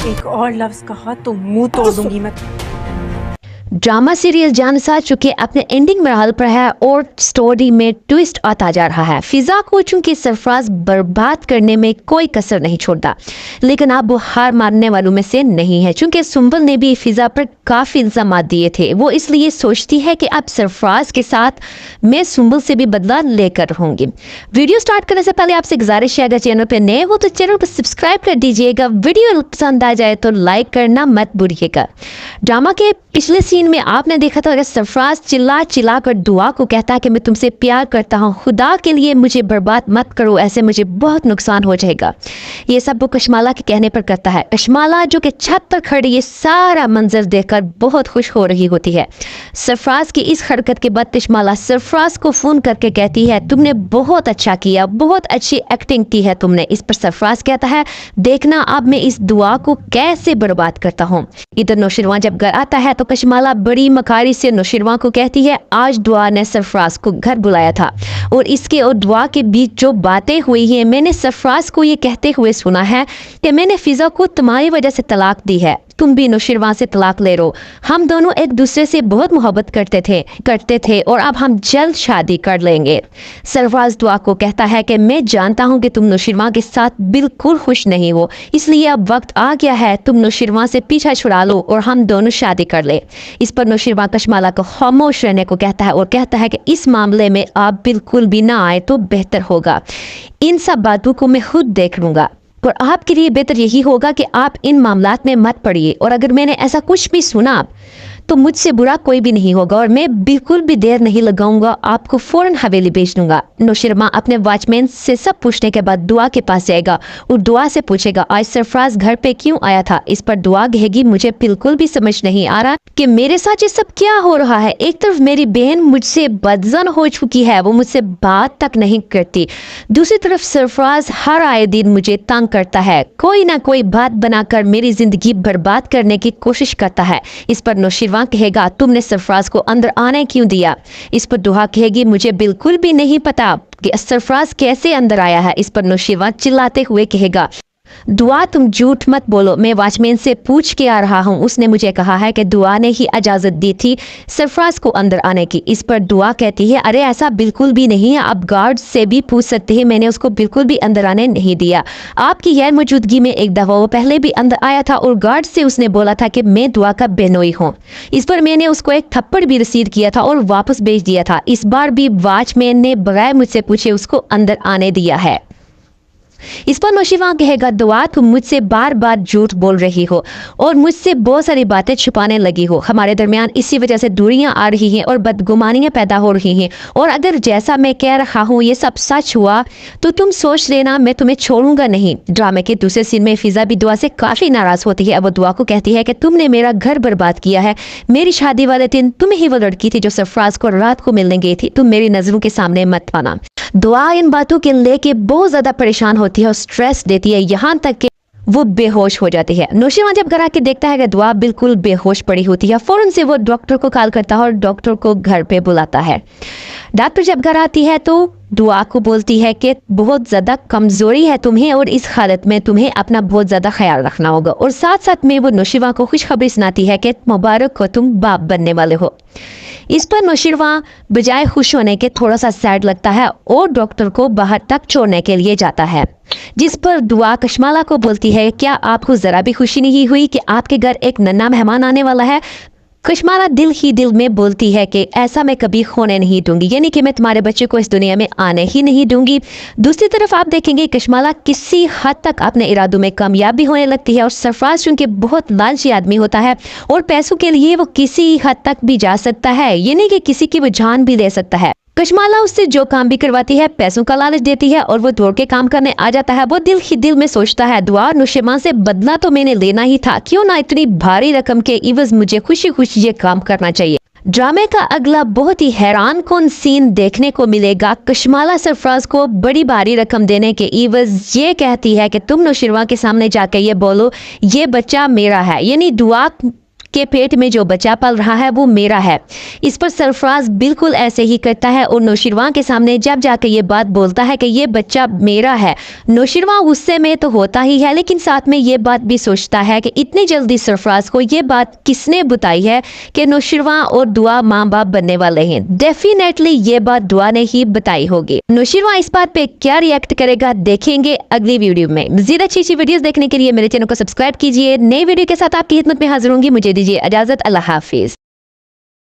एक और लफ्ज कहा तो मुंह तोड़ दूंगी मैं। ड्रामा सीरियल जानसा चुके अपने एंडिंग मरहल पर है और स्टोरी में ट्विस्ट आता जा रहा है। फिजा को चूंकि सरफराज बर्बाद करने में कोई कसर नहीं छोड़ता, लेकिन अब वो हार मानने वालों में से नहीं है। चूंकि सुंबल ने भी फिजा पर काफ़ी इल्जाम दिए थे, वो इसलिए सोचती है कि अब सरफराज के साथ मैं सुंबल से भी बदला लेकर रहूंगी। वीडियो स्टार्ट करने से पहले आपसे गुजारिश है, अगर चैनल पर नए हो तो चैनल पर सब्सक्राइब कर दीजिएगा। वीडियो पसंद आ जाए तो लाइक करना मत भूलिएगा। ड्रामा के पिछले सीन में आपने देखा था, अगर सरफराज चिल्ला चिल्ला कर दुआ को कहता है कि मैं तुमसे प्यार करता हूँ, खुदा के लिए मुझे बर्बाद मत करो, ऐसे मुझे बहुत नुकसान हो जाएगा। ये सब वो कशमाला के कहने पर करता है। कशमाला जो कि छत पर खड़ी ये सारा मंजर देखकर बहुत खुश हो रही होती है। सरफराज की इस हरकत के बाद कशमाला सरफराज को फोन करके कहती है, तुमने बहुत अच्छा किया, बहुत अच्छी एक्टिंग की है तुमने। इस पर सरफराज कहता है, देखना अब मैं इस दुआ को कैसे बर्बाद करता हूँ। इधर नौशरवां जब घर आता है तो कशमाला बड़ी मकारी से नौशरवां को कहती है, आज दुआ ने सरफराज को घर बुलाया था और इसके और दुआ के बीच जो बातें हुई हैं, मैंने सरफराज को ये कहते हुए सुना है कि मैंने फिजा को तुम्हारी वजह से तलाक दी है, तुम भी नौशरवां से तलाक ले लो। हम दोनों एक दूसरे से बहुत मोहब्बत करते थे और अब हम जल्द शादी कर लेंगे। सरफराज दुआ को कहता है कि मैं जानता हूं कि तुम नौशरवां के साथ बिल्कुल खुश नहीं हो, इसलिए अब वक्त आ गया है, तुम नौशरवां से पीछा छुड़ा लो और हम दोनों शादी कर ले। इस पर नौशरवां कशमाला को खामोश रहने को कहता है और कहता है कि इस मामले में आप बिल्कुल भी ना आए तो बेहतर होगा। इन सब बातों को मैं खुद देख लूंगा और आपके लिए बेहतर यही होगा कि आप इन मामलात में मत पड़िए, और अगर मैंने ऐसा कुछ भी सुना तो मुझसे बुरा कोई भी नहीं होगा और मैं बिल्कुल भी देर नहीं लगाऊंगा, आपको फौरन हवेली भेज दूंगा। नौशरवां अपने वॉचमैन से सब पूछने के बाद दुआ के पास जाएगा और दुआ से पूछेगा, आज सरफराज घर पे क्यों आया था। इस पर दुआ कहेगी, मुझे बिल्कुल भी समझ नहीं आ रहा कि मेरे साथ ये सब क्या हो रहा है। एक तरफ मेरी बहन मुझसे बदजन हो चुकी है, वो मुझसे बात तक नहीं करती, दूसरी तरफ सरफराज हर आए दिन मुझे तंग करता है, कोई ना कोई बात बनाकर मेरी जिंदगी बर्बाद करने की कोशिश करता है। इस पर नौशरवां कहेगा, तुमने सरफराज को अंदर आने क्यों दिया। इस पर दुआ कहेगी, मुझे बिल्कुल भी नहीं पता कि सरफराज कैसे अंदर आया है। इस पर नौशरवां चिल्लाते हुए कहेगा, दुआ तुम झूठ मत बोलो, मैं वॉचमैन से पूछ के आ रहा हूँ, उसने मुझे कहा है कि दुआ ने ही इजाजत दी थी सरफराज को अंदर आने की। इस पर दुआ कहती है, अरे ऐसा बिल्कुल भी नहीं है, आप गार्ड से भी पूछ सकते हैं, मैंने उसको बिल्कुल भी अंदर आने नहीं दिया। आपकी गैर मौजूदगी में एक दफा वो पहले भी अंदर आया था और गार्ड से उसने बोला था कि मैं दुआ का बेनोई हूँ। इस पर मैंने उसको एक थप्पड़ भी रसीद किया था और वापस भेज दिया था। इस बार भी वॉचमैन ने बगैर मुझसे पूछे उसको अंदर आने दिया है। इस पर नौशरवां कहेगा, दुआ तुम मुझसे बार बार झूठ बोल रही हो और मुझसे बहुत सारी बातें छुपाने लगी हो, हमारे दरमियान इसी वजह से दूरियां आ रही हैं और बदगुमानियां पैदा हो रही हैं, और अगर जैसा मैं कह रहा हूँ ये सब सच हुआ तो तुम सोच लेना मैं तुम्हें छोड़ूंगा नहीं। ड्रामे के दूसरे सीन में फिजा भी दुआ से काफी नाराज होती है। अब वो दुआ को कहती है कि तुमने मेरा घर बर्बाद किया है, मेरी शादी वाले दिन तुम ही वो लड़की थी जो सरफराज को रात को मिलने गई थी, तुम मेरी नजरों के सामने मत आना। दुआ इन बातों के लेके बहुत ज्यादा परेशान होती है और स्ट्रेस देती है, यहाँ तक कि वो बेहोश हो जाती है। नौशरवां जब घर आके देखता है कि दुआ बिल्कुल बेहोश पड़ी होती है, फौरन से वो डॉक्टर को कॉल करता है और डॉक्टर को घर पे बुलाता है। डॉक्टर जब घर आती है तो दुआ को बोलती है कि बहुत ज्यादा कमजोरी है तुम्हें और इस हालत में तुम्हें अपना बहुत ज्यादा ख्याल रखना होगा, और साथ साथ में वो नौशरवां को खुशखबरी सुनाती है कि मुबारक हो, तुम बाप बनने वाले हो। इस पर नौशरवां बजाय खुश होने के थोड़ा सा सैड लगता है और डॉक्टर को बाहर तक छोड़ने के लिए जाता है। जिस पर दुआ कशमाला को बोलती है, क्या आपको जरा भी खुशी नहीं हुई कि आपके घर एक नन्हा मेहमान आने वाला है। कशमाला दिल ही दिल में बोलती है कि ऐसा मैं कभी होने नहीं दूंगी, यानी कि मैं तुम्हारे बच्चे को इस दुनिया में आने ही नहीं दूंगी। दूसरी तरफ आप देखेंगे कशमाला किसी हद तक अपने इरादों में कामयाब भी होने लगती है और सरफराज चूंकि बहुत लालची आदमी होता है और पैसों के लिए वो किसी हद तक भी जा सकता है, यानी कि किसी की वो जान भी ले सकता है। कशमाला उससे जो काम भी करवाती है पैसों का लालच देती है और वो दौड़ के काम करने आ जाता है। वो दिल ही दिल में सोचता है, दुआ नौशरवां से बदला तो मैंने लेना ही था, क्यों ना इतनी भारी रकम के इवज मुझे खुशी खुशी ये काम करना चाहिए। ड्रामे का अगला बहुत ही हैरान कौन सीन देखने को मिलेगा। कशमाला सरफराज को बड़ी भारी रकम देने के इवज ये कहती है कि तुम नौशरवां के सामने जाकर ये बोलो ये बच्चा मेरा है, यानी दुआ के पेट में जो बच्चा पल रहा है वो मेरा है। इस पर सरफराज बिल्कुल ऐसे ही करता है और नौशीरवां के सामने जब जाकर ये बात बोलता है कि ये बच्चा मेरा है, नौशीरवां गुस्से में तो होता ही है, लेकिन साथ में ये बात भी सोचता है कि इतनी जल्दी सरफराज को ये बात किसने बताई है कि नौशीरवां और दुआ माँ बाप बनने वाले हैं। डेफिनेटली ये बात दुआ ने ही बताई होगी। नौशीरवां इस बात पे क्या रिएक्ट करेगा देखेंगे अगली वीडियो में। मज़ीद अच्छी वीडियोस देखने के लिए मेरे चैनल को सब्सक्राइब कीजिए। नई वीडियो के साथ आपकी खिदमत में हाजिर होंगी। मुझे दीजिए इजाजत। अल्लाह हाफिज।